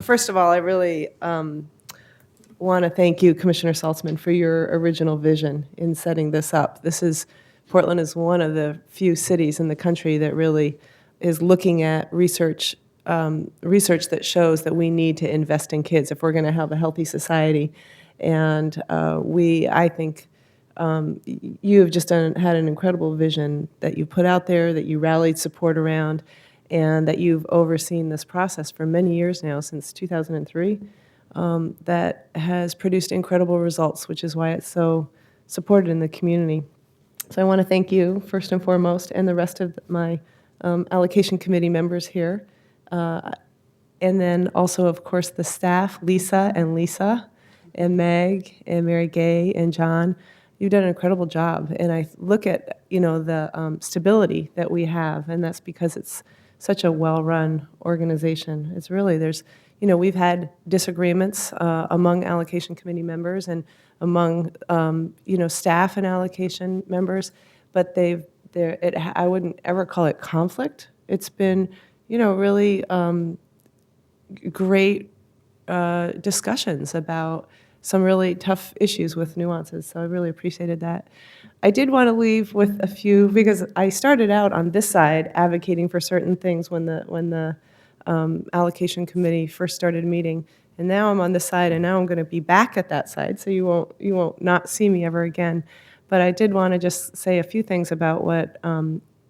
First of all, I really want to thank you, Commissioner Saltzman, for your original vision in setting this up. Portland is one of the few cities in the country that really is looking at research that shows that we need to invest in kids if we're going to have a healthy society. And I think you have just had an incredible vision that you put out there, that you rallied support around, and that you've overseen this process for many years now, since 2003, that has produced incredible results, which is why it's so supported in the community. So I want to thank you, first and foremost, and the rest of my allocation committee members here. And then also, of course, the staff, Lisa and Lisa, and Meg, and Mary Gay, and John. You've done an incredible job. And I look at, the stability that we have, and that's because it's such a well-run organization. It's really, we've had disagreements among allocation committee members and among, staff and allocation members, but I wouldn't ever call it conflict. It's been, really great discussions about some really tough issues with nuances, so I really appreciated that. I did want to leave with a few, because I started out on this side advocating for certain things when the allocation committee first started meeting, and now I'm on this side, and now I'm going to be back at that side, so you won't not see me ever again. But I did want to just say a few things about what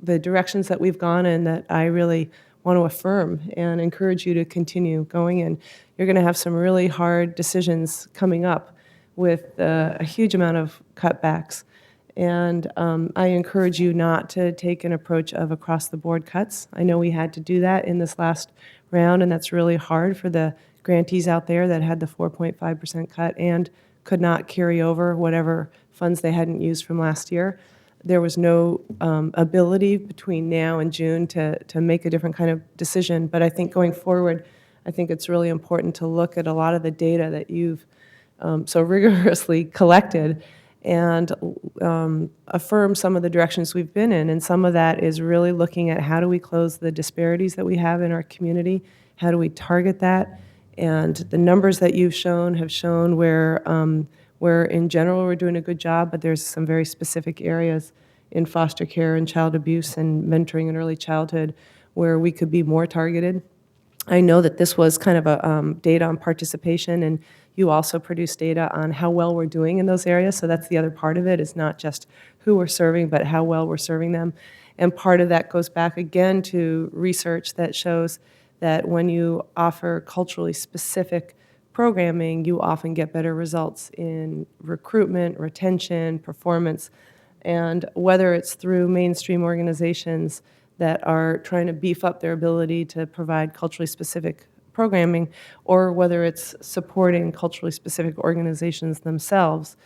the directions that we've gone in that I really want to affirm and encourage you to continue going in. You're going to have some really hard decisions coming up with a huge amount of cutbacks. And I encourage you not to take an approach of across-the-board cuts. I know we had to do that in this last round, and that's really hard for the grantees out there that had the 4.5% cut and could not carry over whatever funds they hadn't used from last year. There was no ability between now and June to make a different kind of decision. But I think going forward, I think it's really important to look at a lot of the data that you've so rigorously collected and affirm some of the directions we've been in. And some of that is really looking at how do we close the disparities that we have in our community, how do we target that, and the numbers that you've shown have shown where in general we're doing a good job, but there's some very specific areas in foster care and child abuse and mentoring in early childhood where we could be more targeted. I know that this was kind of a data on participation, and you also produce data on how well we're doing in those areas, so that's the other part of it, is not just who we're serving, but how well we're serving them. And part of that goes back again to research that shows that when you offer culturally specific programming, you often get better results in recruitment, retention, performance, and whether it's through mainstream organizations that are trying to beef up their ability to provide culturally specific programming, or whether it's supporting culturally specific organizations themselves,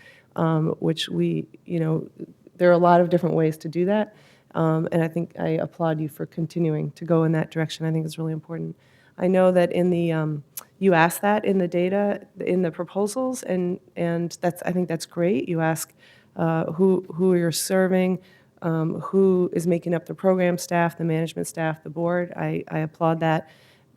which there are a lot of different ways to do that, and I think I applaud you for continuing to go in that direction. I think it's really important. I know that in the you ask that in the data, in the proposals, and I think that's great. You ask who you're serving, who is making up the program staff, the management staff, the board. I applaud that.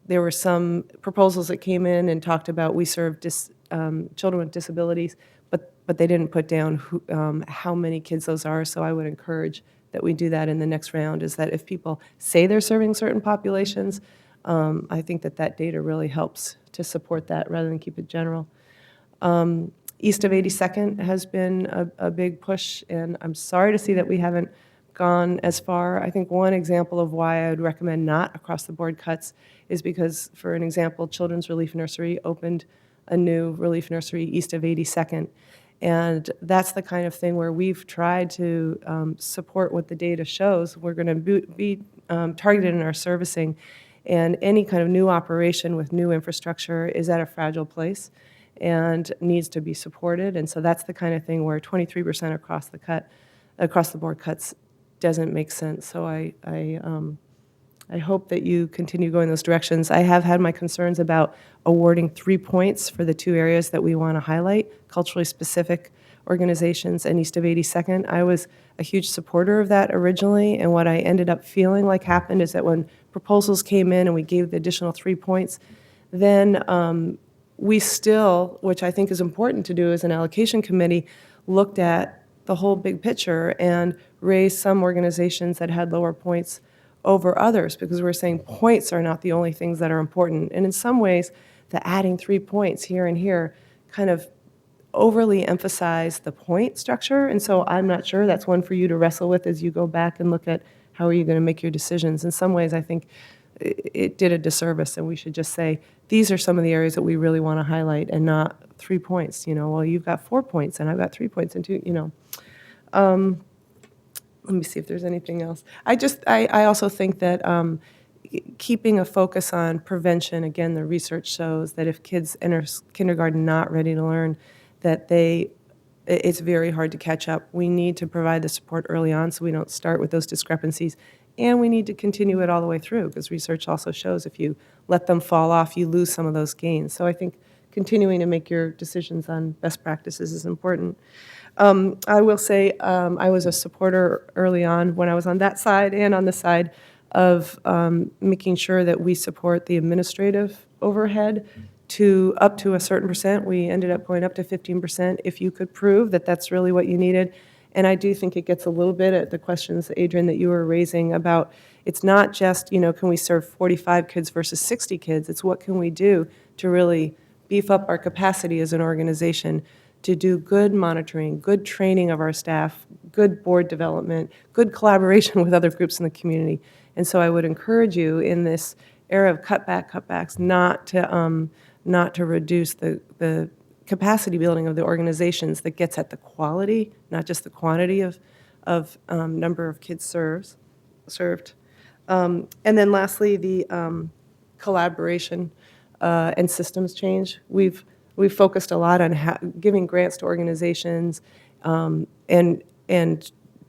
There were some proposals that came in and talked about we serve children with disabilities, but they didn't put down how many kids those are. So I would encourage that we do that in the next round. Is that if people say they're serving certain populations, I think that data really helps to support that rather than keep it general. East of 82nd has been a big push, and I'm sorry to see that we haven't gone as far. I think one example of why I would recommend not across-the-board cuts is because, for an example, Children's Relief Nursery opened a new relief nursery east of 82nd, and that's the kind of thing where we've tried to support what the data shows. We're going to be targeted in our servicing, and any kind of new operation with new infrastructure is at a fragile place and needs to be supported. And so that's the kind of thing where 23% across the board cuts doesn't make sense. So I hope that you continue going those directions. I have had my concerns about awarding 3 points for the two areas that we want to highlight, culturally specific organizations and east of 82nd. I was a huge supporter of that originally, and what I ended up feeling like happened is that when proposals came in and we gave the additional 3 points, then we still, which I think is important to do as an allocation committee, looked at the whole big picture and raised some organizations that had lower points over others, because we're saying points are not the only things that are important. And in some ways, the adding 3 points here and here kind of overly emphasize the point structure. And so I'm not sure, that's one for you to wrestle with as you go back and look at how are you going to make your decisions. In some ways, I think it did a disservice, and we should just say, these are some of the areas that we really want to highlight, and not 3 points. Well, you've got 4 points and I've got 3 points and 2. Let me see if there's anything else. I also think that keeping a focus on prevention, again, the research shows that if kids enter kindergarten not ready to learn, that it's very hard to catch up. We need to provide the support early on so we don't start with those discrepancies, and we need to continue it all the way through, because research also shows if you let them fall off, you lose some of those gains. So I think continuing to make your decisions on best practices is important. I will say I was a supporter early on when I was on that side and on the side of making sure that we support the administrative overhead up to a certain percent. We ended up going up to 15% if you could prove that that's really what you needed. And I do think it gets a little bit at the questions, Adrian, that you were raising about, it's not just, can we serve 45 kids versus 60 kids? It's what can we do to really beef up our capacity as an organization to do good monitoring, good training of our staff, good board development, good collaboration with other groups in the community. And so I would encourage you in this era of cutbacks, not to reduce the capacity building of the organizations that gets at the quality, not just the quantity of number of kids served. And then lastly, the collaboration and systems change. We've focused a lot on giving grants to organizations and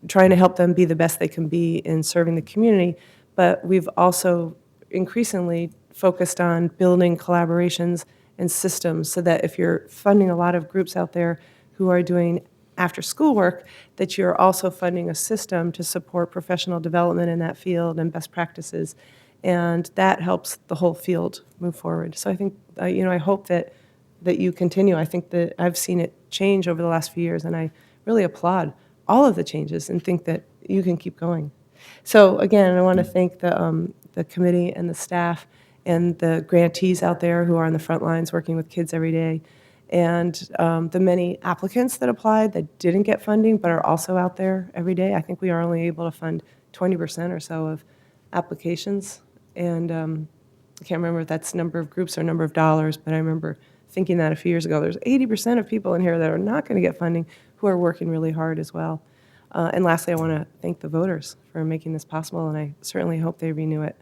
trying to help them be the best they can be in serving the community, but we've also increasingly focused on building collaborations and systems so that if you're funding a lot of groups out there who are doing after school work, that you're also funding a system to support professional development in that field and best practices. And that helps the whole field move forward. So I think, I hope that you continue. I think that I've seen it change over the last few years, and I really applaud all of the changes and think that you can keep going. So again, I want to thank the committee and the staff and the grantees out there who are on the front lines working with kids every day, and the many applicants that applied that didn't get funding but are also out there every day. I think we are only able to fund 20% or so of applications, and I can't remember if that's number of groups or number of dollars, but I remember thinking that a few years ago. There's 80% of people in here that are not going to get funding who are working really hard as well. And lastly, I want to thank the voters for making this possible, and I certainly hope they renew it.